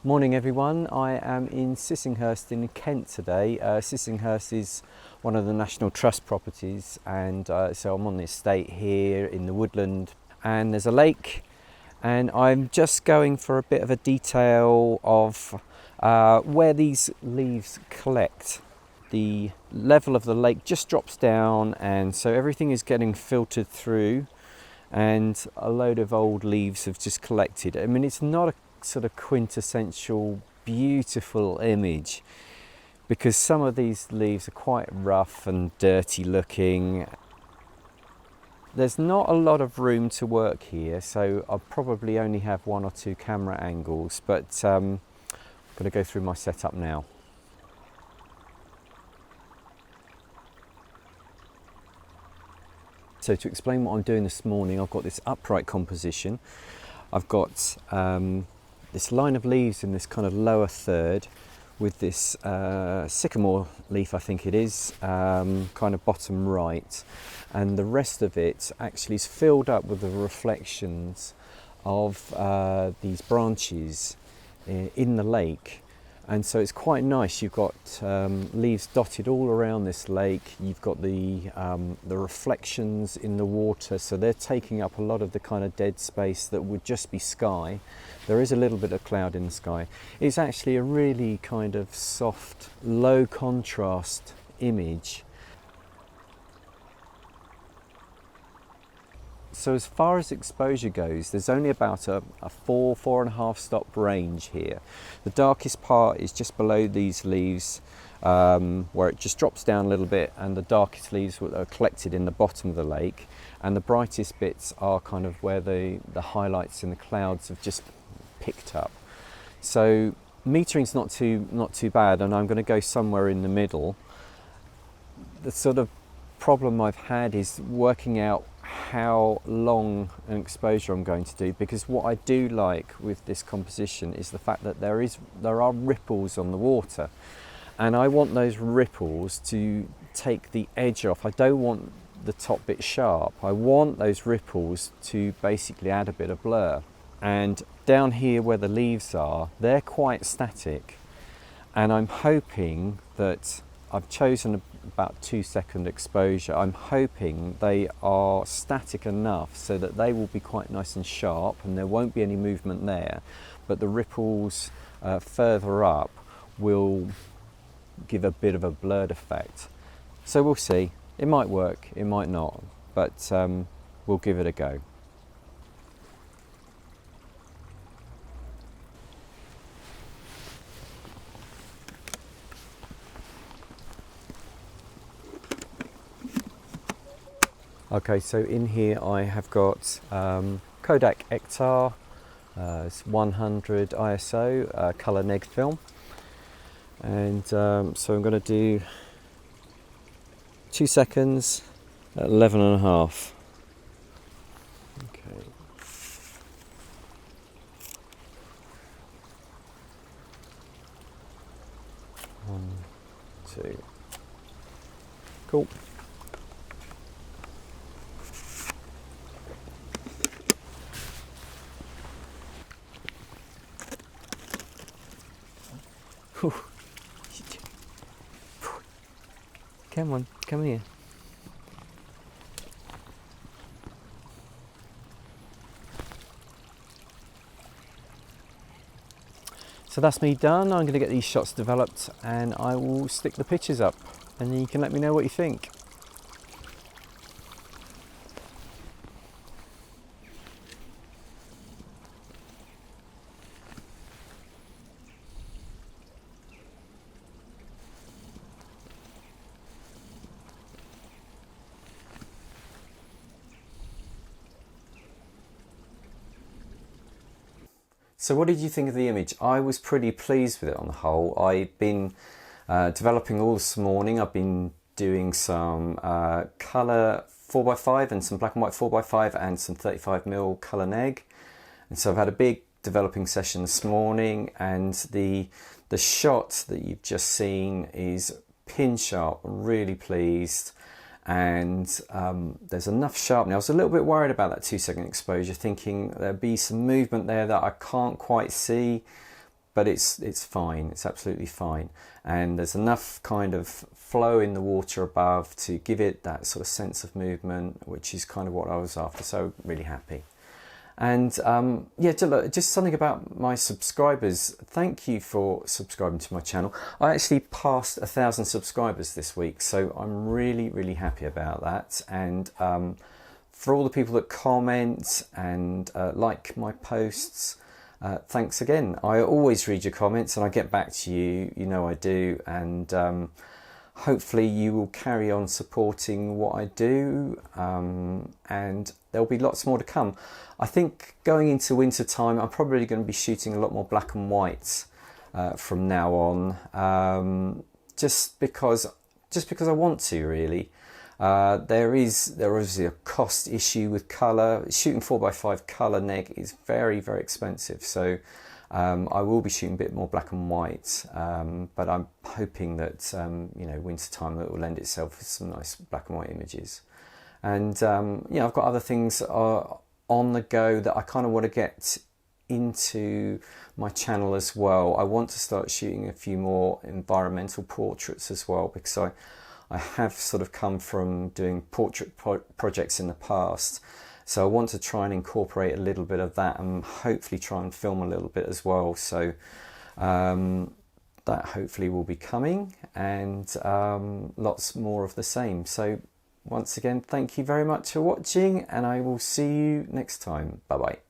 Morning everyone, I am in Sissinghurst in Kent today. Sissinghurst is one of the National Trust properties, and so I'm on the estate here in the woodland, and there's a lake, and I'm just going for a bit of a detail of where these leaves collect. The level of the lake just drops down, and so everything is getting filtered through, and a load of old leaves have just collected. I mean, it's not a sort of quintessential beautiful image because some of these leaves are quite rough and dirty looking. There's not a lot of room to work here, so I'll probably only have one or two camera angles, but I'm going to go through my setup now. So to explain what I'm doing this morning, I've got this upright composition. I've got this line of leaves in this kind of lower third with this sycamore leaf, I think it is, kind of bottom right, and the rest of it actually is filled up with the reflections of these branches in the lake. And so it's quite nice. You've got leaves dotted all around this lake. You've got the reflections in the water, so they're taking up a lot of the kind of dead space that would just be sky. There is a little bit of cloud in the sky. It's actually a really kind of soft, low contrast image. So as far as exposure goes, there's only about a 4.5 stop range here. The darkest part is just below these leaves, where it just drops down a little bit, and the darkest leaves are collected in the bottom of the lake, and the brightest bits are kind of where the highlights in the clouds have just picked up. So metering's not too bad, and I'm going to go somewhere in the middle. The sort of problem I've had is working out how long an exposure I'm going to do, because what I do like with this composition is the fact that there are ripples on the water, and I want those ripples to take the edge off. I don't want the top bit sharp. I want those ripples to basically add a bit of blur. And down here where the leaves are, they're quite static, and I'm hoping that I've chosen about 2-second exposure. I'm hoping they are static enough so that they will be quite nice and sharp and there won't be any movement there, but the ripples further up will give a bit of a blurred effect. So we'll see. It might work, it might not, but we'll give it a go. Okay, so in here I have got Kodak Ektar, it's 100 ISO colour neg film, and so I'm going to do 2 seconds at 11.5. Okay. One, two. Cool. Come on, come here. So that's me done. I'm going to get these shots developed and I will stick the pictures up, and then you can let me know what you think. So what did you think of the image? I was pretty pleased with it on the whole. I've been developing all this morning. I've been doing some colour 4x5 and some black and white 4x5 and some 35mm colour neg. And so I've had a big developing session this morning, and the shot that you've just seen is pin sharp. I'm really pleased. And there's enough sharpening. I was a little bit worried about that 2-second exposure, thinking there'd be some movement there that I can't quite see, but it's fine, it's absolutely fine, and there's enough kind of flow in the water above to give it that sort of sense of movement, which is kind of what I was after, so really happy. And yeah, just something about my subscribers. Thank you for subscribing to my channel. I actually passed 1,000 subscribers this week, so I'm really happy about that. And for all the people that comment and like my posts, thanks again. I always read your comments and I get back to you, you know I do, and hopefully you will carry on supporting what I do, and there'll be lots more to come. I think going into winter time I'm probably going to be shooting a lot more black and white from now on, just because I want to, really. There is a cost issue with colour. Shooting 4x5 colour neg is very expensive, so I will be shooting a bit more black and white, but I'm hoping that you know, winter time, that will lend itself with some nice black and white images. And you know, I've got other things on the go that I kind of want to get into my channel as well. I want to start shooting a few more environmental portraits as well, because I have sort of come from doing portrait projects in the past, so I want to try and incorporate a little bit of that and hopefully try and film a little bit as well. So that hopefully will be coming, and lots more of the same. So once again, thank you very much for watching, and I will see you next time. Bye bye.